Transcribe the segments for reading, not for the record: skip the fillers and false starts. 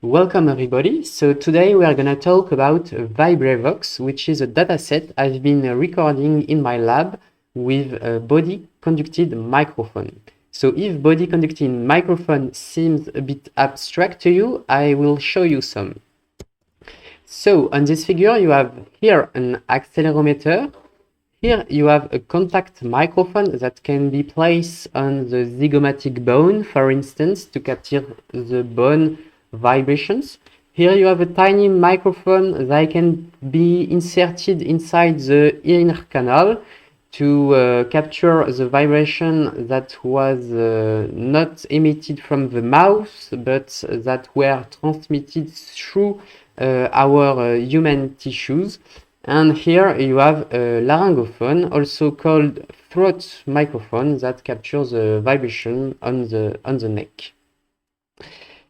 Welcome everybody. So today we are going to talk about Vibravox, which is a dataset I've been recording in my lab with a body-conducted microphone. So if body-conducted microphone seems a bit abstract to you, I will show you some. So on this figure you have here an accelerometer. Here you have a contact microphone that can be placed on the zygomatic bone, for instance, to capture the bone vibrations. Here you have a tiny microphone that can be inserted inside the ear canal to capture the vibration that was not emitted from the mouth, but that were transmitted through our human tissues. And here you have a laryngophone, also called throat microphone, that captures the vibration on the neck.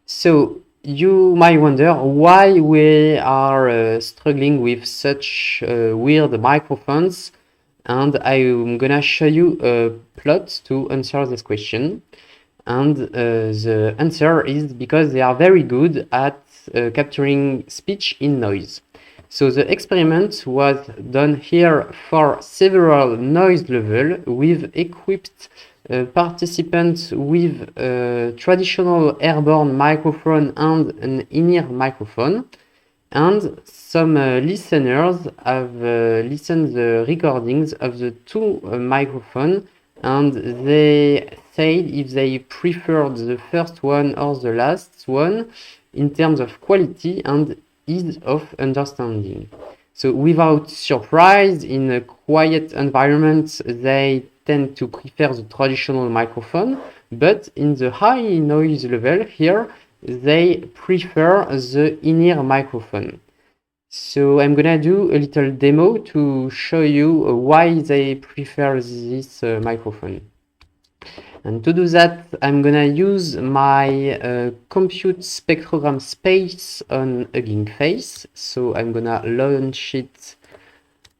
So you might wonder why we are struggling with such weird microphones, and I'm gonna show you a plot to answer this question. And the answer is because they are very good at capturing speech in noise. So the experiment was done here for several noise levels with equipped participants with a traditional airborne microphone and an in-ear microphone. And some listeners have listened the recordings of the two microphones, and they said if they preferred the first one or the last one in terms of quality and ease of understanding. So without surprise, in a quiet environment, they tend to prefer the traditional microphone, but in the high noise level here, they prefer the in-ear microphone. So I'm gonna do a little demo to show you why they prefer this microphone. And to do that, I'm gonna use my compute spectrogram space on Hugging Face. So I'm gonna launch it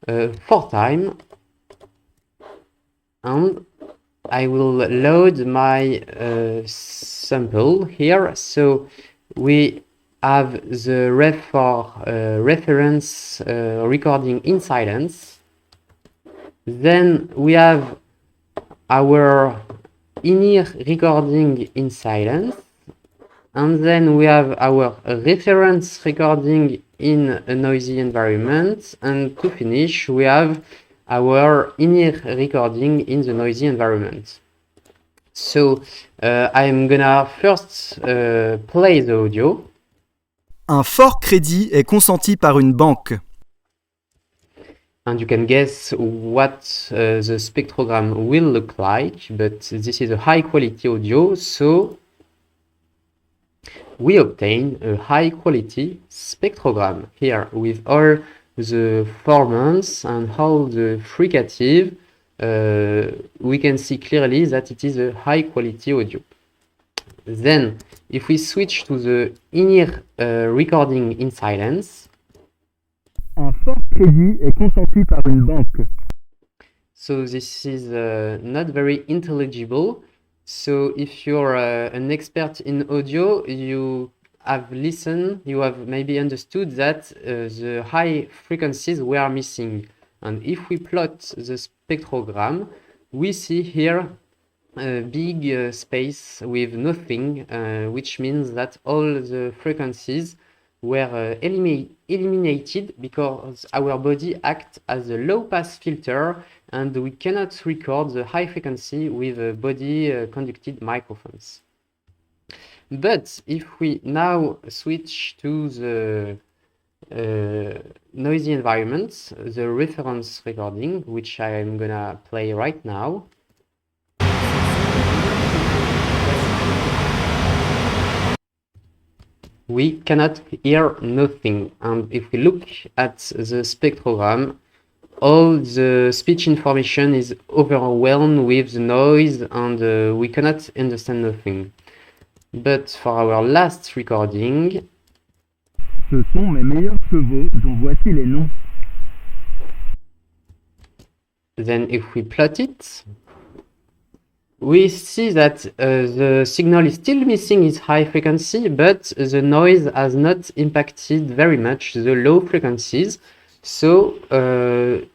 4 times, and I will load my sample here. So we have the ref for reference recording in silence. Then we have our in-ear recording in silence, and then we have our reference recording in a noisy environment, and to finish we have our in-ear recording in the noisy environment. So I'm gonna first play the audio. Un fort crédit est consenti par une banque. And you can guess what the spectrogram will look like, but this is a high quality audio, so we obtain a high quality spectrogram here with all the formants and all the fricative. We can see clearly that it is a high quality audio. Then if we switch to the in-ear recording in silence, Un fort crédit est consenti par une banque. so this is not very intelligible. So if you're an expert in audio, you have listened, you have maybe understood that the high frequencies were missing. And if we plot the spectrogram, we see here a big space with nothing, which means that all the frequencies were eliminated because our body acts as a low-pass filter, and we cannot record the high frequency with body-conducted microphones. But if we now switch to the noisy environment, the reference recording, which I am gonna play right now, we cannot hear nothing. And if we look at the spectrogram, all the speech information is overwhelmed with the noise, and we cannot understand nothing. But for our last recording, Ce sont mes meilleurs chevaux dont voici les noms. then if we plot it, we see that the signal is still missing its high frequency, but the noise has not impacted very much the low frequencies. So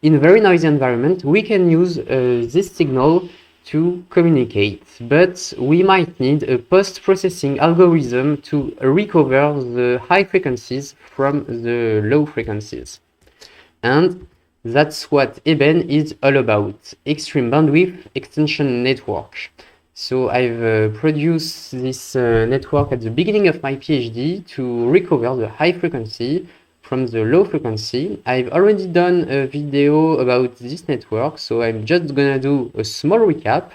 in a very noisy environment, we can use this signal to communicate, but we might need a post-processing algorithm to recover the high frequencies from the low frequencies. And that's what EBEN is all about, extreme bandwidth extension network. So I've produced this network at the beginning of my PhD to recover the high frequency from the low frequency. I've already done a video about this network, so I'm just gonna do a small recap.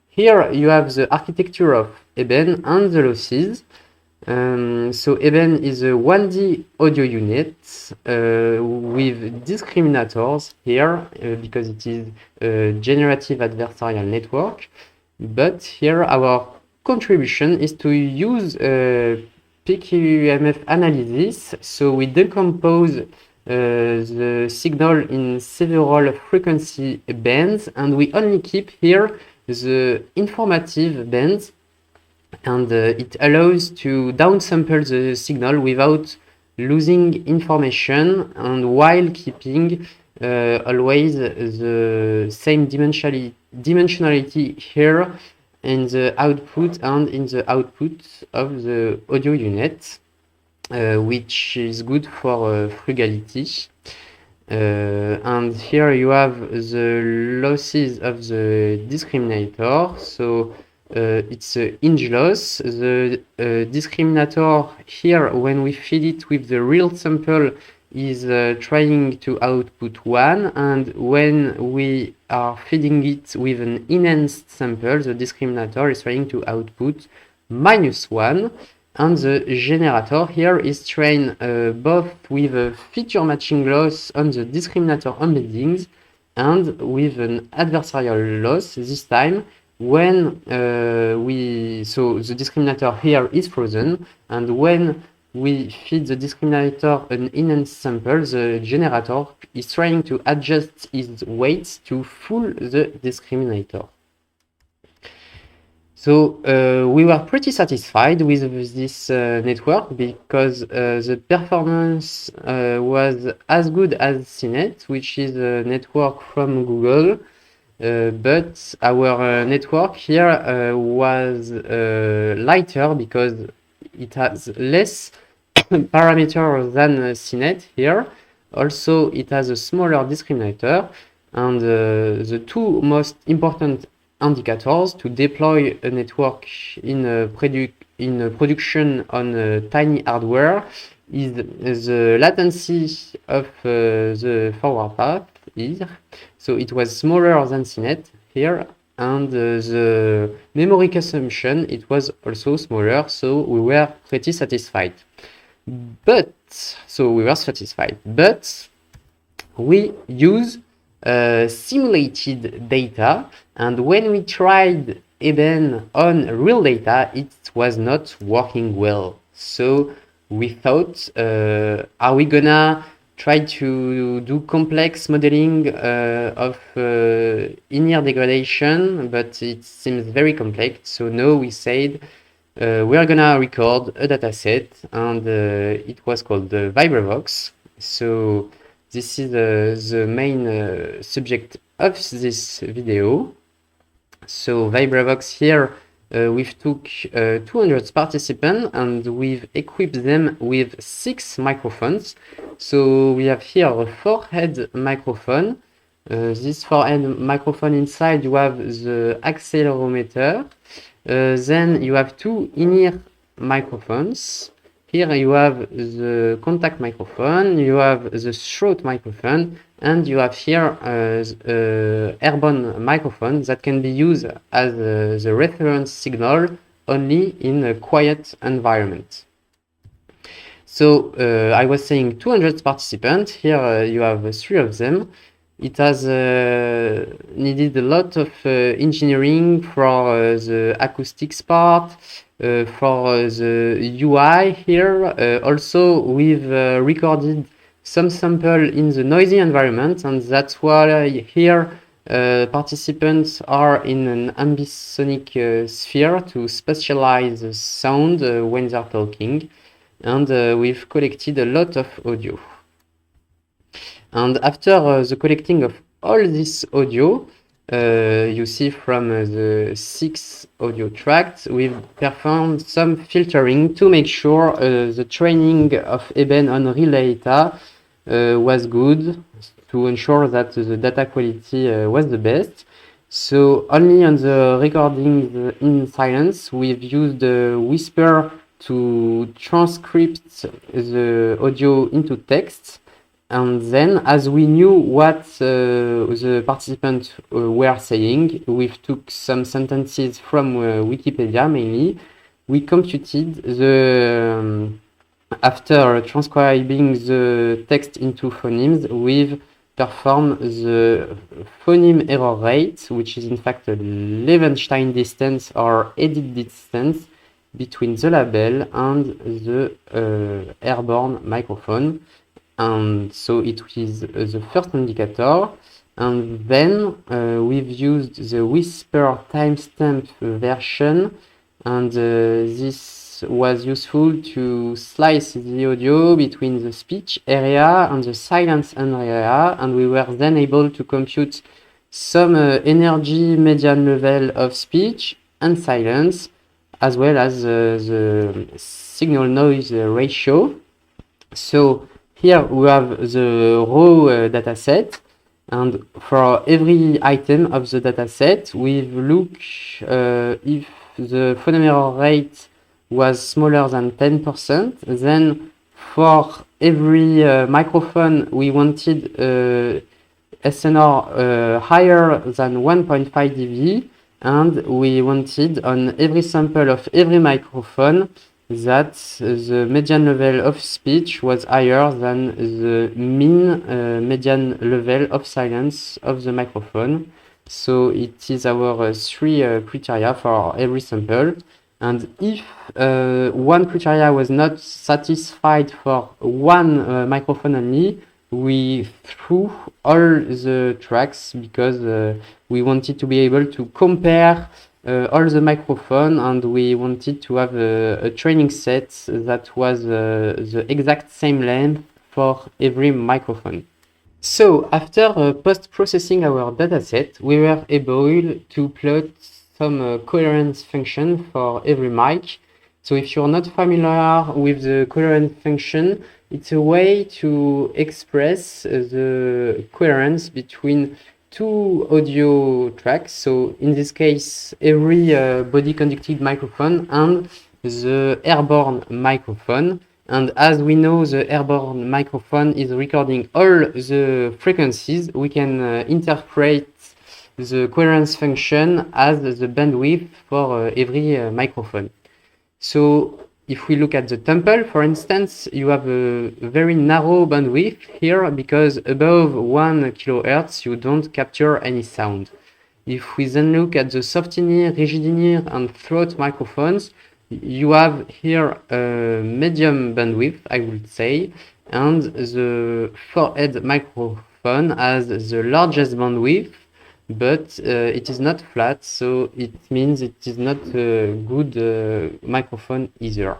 Here you have the architecture of EBEN and the losses. So EBEN is a 1D audio unit with discriminators here because it is a generative adversarial network. But here our contribution is to use PQMF analysis. So we decompose the signal in several frequency bands, and we only keep here the informative bands, and it allows to downsample the signal without losing information and while keeping always the same dimensionality here in the output and in the output of the audio unit, which is good for frugality. And here you have the losses of the discriminator. So it's a hinge loss. The discriminator here, when we feed it with the real sample, is trying to output 1, and when we are feeding it with an enhanced sample, the discriminator is trying to output -1, and the generator here is trained both with a feature matching loss on the discriminator embeddings and with an adversarial loss this time when so the discriminator here is frozen, and when we feed the discriminator an enhanced sample, the generator is trying to adjust its weights to fool the discriminator. So we were pretty satisfied with this network because the performance was as good as CNET, which is a network from Google. But our network here was lighter because it has less parameters than CNET here. Also, it has a smaller discriminator, and the two most important indicators to deploy a network in production on tiny hardware is the latency of the forward path here. So it was smaller than CNET here, and the memory consumption, it was also smaller, so we were pretty satisfied. But we use simulated data, and when we tried EBEN on real data, it was not working well. So we thought, are we gonna try to do complex modeling of in-ear degradation? But it seems very complex. So no, we said we are gonna record a dataset, and it was called the Vibravox. So this is the main subject of this video. So Vibravox here, we've took 200 participants, and we've equipped them with 6 microphones. So we have here a forehead microphone. This forehead microphone, inside you have the accelerometer. Then you have 2 in-ear microphones. Here you have the contact microphone, you have the throat microphone, and you have here airborne microphone that can be used as the reference signal only in a quiet environment. So I was saying 200 participants. Here you have 3 of them. It has needed a lot of engineering for the acoustics part, for the UI here. Also, we've recorded some sample in the noisy environment, and that's why here Participants are in an ambisonic sphere to spatialize the sound when they're talking, and we've collected a lot of audio. And after the collecting of all this audio, you see from the 6 audio tracks, we've performed some filtering to make sure the training of Eben on real data was good, to ensure that the data quality was the best. So only on the recording in silence, we've used Whisper to transcript the audio into text. And then, as we knew what the participants were saying, we took some sentences from Wikipedia mainly. We computed the, after transcribing the text into phonemes, we've performed the phoneme error rate, which is in fact a Levenstein distance or edit distance between the label and the airborne microphone. And so it is the first indicator, and then we've used the Whisper timestamp version, and this was useful to slice the audio between the speech area and the silence area, and we were then able to compute some energy median level of speech and silence, as well as the signal noise ratio. So here we have the raw data set, and for every item of the data set, we've looked if the phoneme error rate was smaller than 10%. Then for every microphone, we wanted SNR higher than 1.5 dB, and we wanted on every sample of every microphone that the median level of speech was higher than the mean median level of silence of the microphone. So it is our 3 criteria for every sample. And if one criteria was not satisfied for one microphone only, we threw all the tracks because we wanted to be able to compare all the microphone, and we wanted to have a training set that was the exact same length for every microphone. So after post-processing our dataset, we were able to plot some coherence function for every mic. So if you're not familiar with the coherence function, it's a way to express the coherence between 2 audio tracks. So in this case, every body-conducted microphone and the airborne microphone. And as we know, the airborne microphone is recording all the frequencies, we can interpret the coherence function as the bandwidth for every microphone. So if we look at the temple, for instance, you have a very narrow bandwidth here because above 1 kHz you don't capture any sound. If we then look at the soft in-ear, rigid in-ear and throat microphones, you have here a medium bandwidth, I would say, and the forehead microphone has the largest bandwidth, but it is not flat, so it means it is not a good microphone either.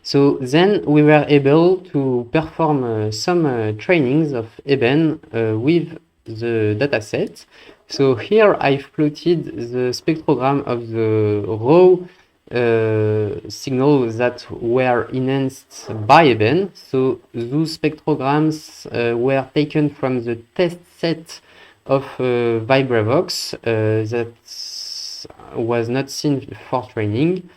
So then we were able to perform some trainings of Eben with the dataset. So here I've plotted the spectrogram of the raw signals that were enhanced by Eben. So those spectrograms were taken from the test set of Vibravox that was not seen for training,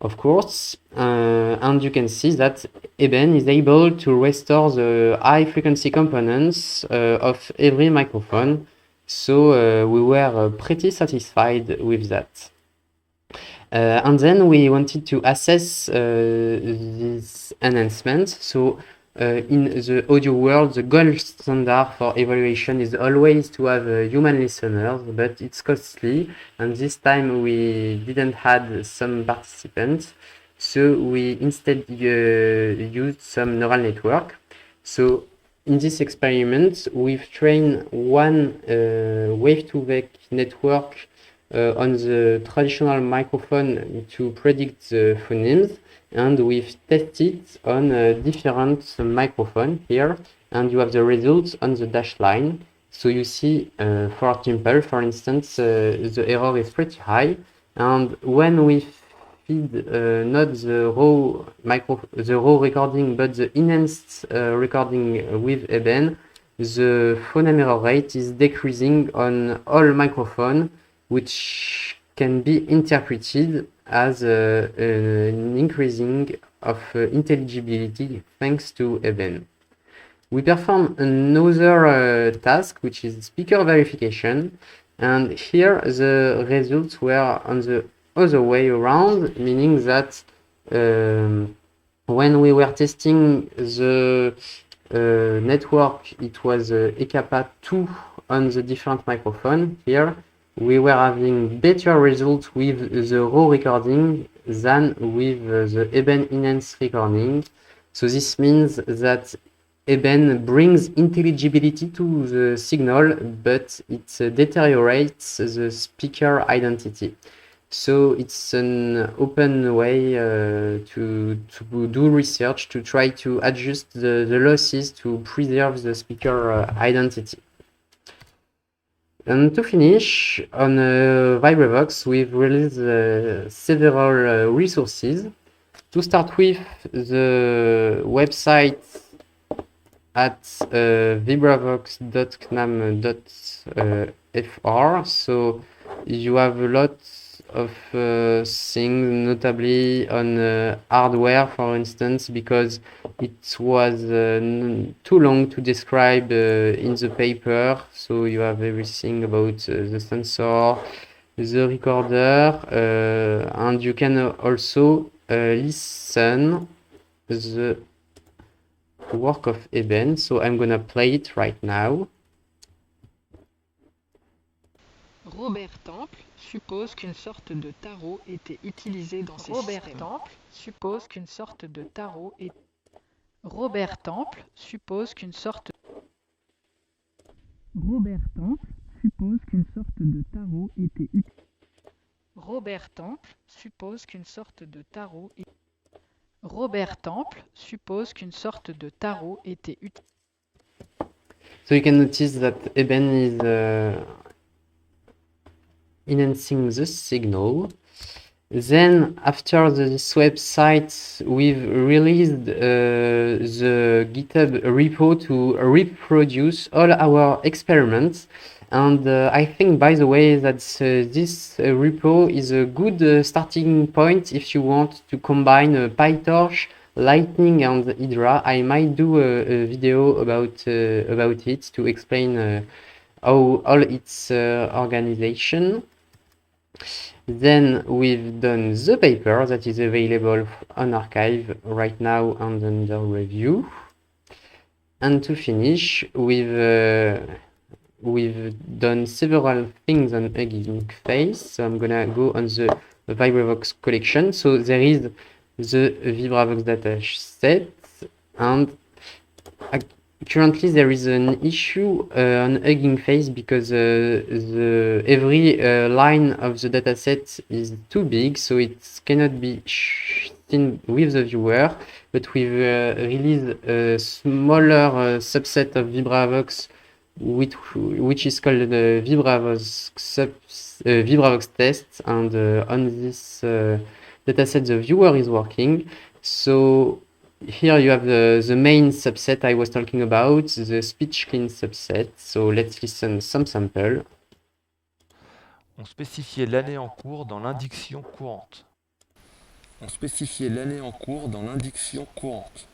of course, and you can see that Eben is able to restore the high frequency components of every microphone, so we were pretty satisfied with that. And then we wanted to assess this enhancement. So in the audio world, the gold standard for evaluation is always to have human listeners, but it's costly, and this time we didn't have some participants, so we instead used some neural network. So in this experiment, we've trained one wave-to-wake network on the traditional microphone to predict the phonemes, and we've tested on different microphone here, and you have the results on the dash line. So you see, for example, for instance, the error is pretty high, and when we feed not the raw recording, but the enhanced recording with eben, the phoneme error rate is decreasing on all microphone, which can be interpreted as an increasing of intelligibility thanks to eben. We perform another task, which is speaker verification, and here the results were on the other way around, meaning that when we were testing the network, it was ECAPA 2 on the different microphone. Here we were having better results with the raw recording than with the eben enhanced recording. So this means that eben brings intelligibility to the signal, but it deteriorates the speaker identity. So it's an open way to do research to try to adjust the losses to preserve the speaker identity. And to finish, on Vibravox, we've released several resources. To start with, the website at vibravox.knam.fr. So you have a lot of things, notably on hardware, for instance, because it was too long to describe in the paper. So you have everything about the sensor, the recorder, and you can also listen the work of eben. So I'm gonna play it right now. Robert Temple suppose qu'une sorte de tarot était utilisé dans ces systèmes. Robert Temple suppose qu'une sorte de tarot est... Robert Temple suppose qu'une sorte... Robert Temple suppose qu'une sorte de tarot était utilisé. Robert Temple suppose qu'une sorte de tarot est... Robert Temple suppose qu'une sorte de tarot était utilisé. So you can notice that eben is enhancing the signal. Then after this website, we've released the GitHub repo to reproduce all our experiments. And I think, by the way, that this repo is a good starting point if you want to combine PyTorch, Lightning, and Hydra. I might do a video about it to explain how all its organization. Then we've done the paper that is available on archive right now and under review. And to finish, we've done several things on Hugging Face. So I'm gonna go on the Vibravox collection. So there is the Vibravox dataset, and currently there is an issue on Hugging Face because every line of the dataset is too big, so it cannot be seen with the viewer. But we've released a smaller subset of Vibravox, which is called the Vibravox test, and on this dataset the viewer is working. So here you have the main subset I was talking about, the speech clean subset. So let's listen some sample. On spécifiait l'année en cours dans l'indiction courante. On spécifiait l'année en cours dans l'indiction courante.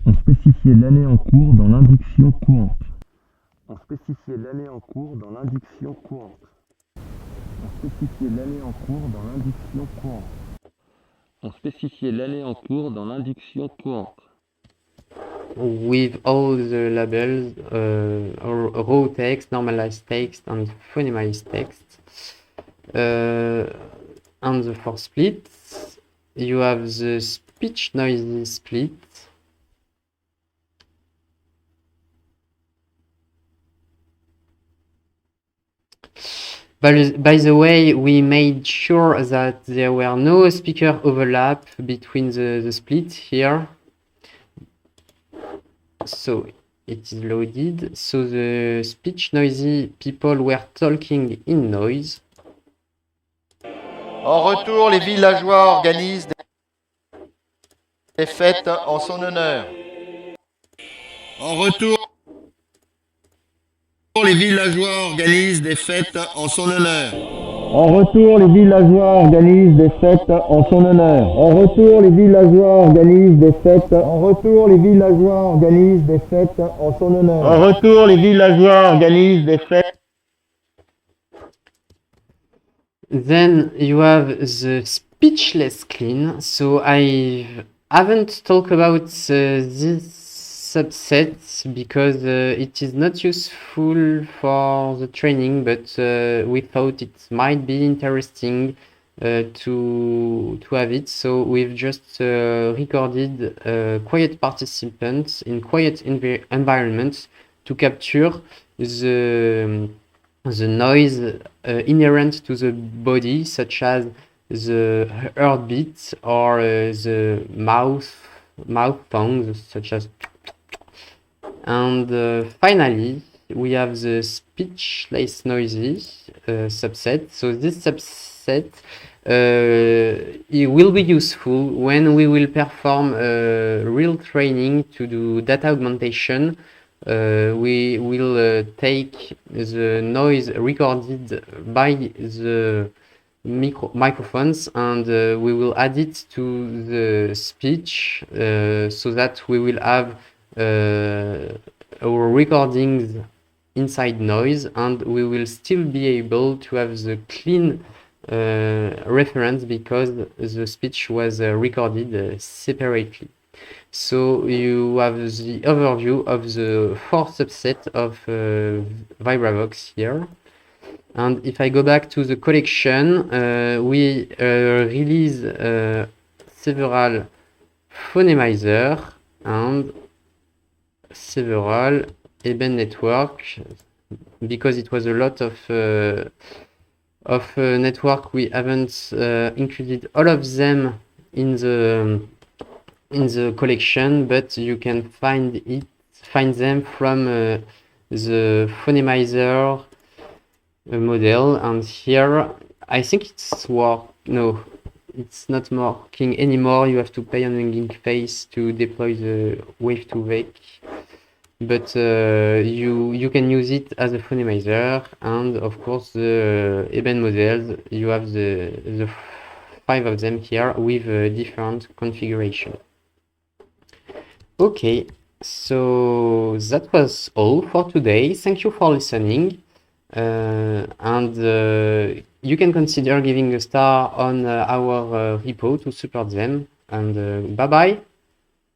On spécifiait l'année en cours dans l'indiction courante. On spécifiait l'année en cours dans l'indiction courante. On spécifiait l'année en cours dans l'indiction courante. On spécifiait l'année en cours dans l'indiction courante. With all the labels, raw text, normalized text, and phonemized text. And the four splits, you have the speech noisy split. By the way, we made sure that there were no speaker overlap between the split here. So it is loaded. So the speech noisy people were talking in noise. En retour, les villageois organisent des fêtes en son honneur. En retour, les villageois organisent des fêtes en son honneur. En retour, les villageois organisent des fêtes en son honneur. En retour, les villageois organisent des fêtes. En retour, les villageois organisent des fêtes en son honneur. En retour, les villageois organisent des fêtes. Then you have the speechless clean. So I haven't talked about this subset because it is not useful for the training, but we thought it might be interesting to have it. So we've just recorded quiet participants in quiet environments to capture the noise inherent to the body, such as the heartbeat or the mouth sounds, such as. And finally, we have the speechless noisy subset. So this subset it will be useful when we will perform real training to do data augmentation. We will take the noise recorded by the microphones and we will add it to the speech so that we will have our recordings inside noise, and we will still be able to have the clean reference because the speech was recorded separately. So you have the overview of the 4 subsets of Vibravox here. And if I go back to the collection, we release several phonemizers and several eben network. Because it was a lot of network, we haven't included all of them in the collection, but you can find them from the phonemizer model. And here I think it's no, it's not working anymore. You have to pay an interface to deploy the wave-to-wake, but you can use it as a phonemizer. And of course the eben models, you have the 5 of them here with different configuration. Okay, so that was all for today. Thank you for listening. And you can consider giving a star on our repo to support them. And bye bye.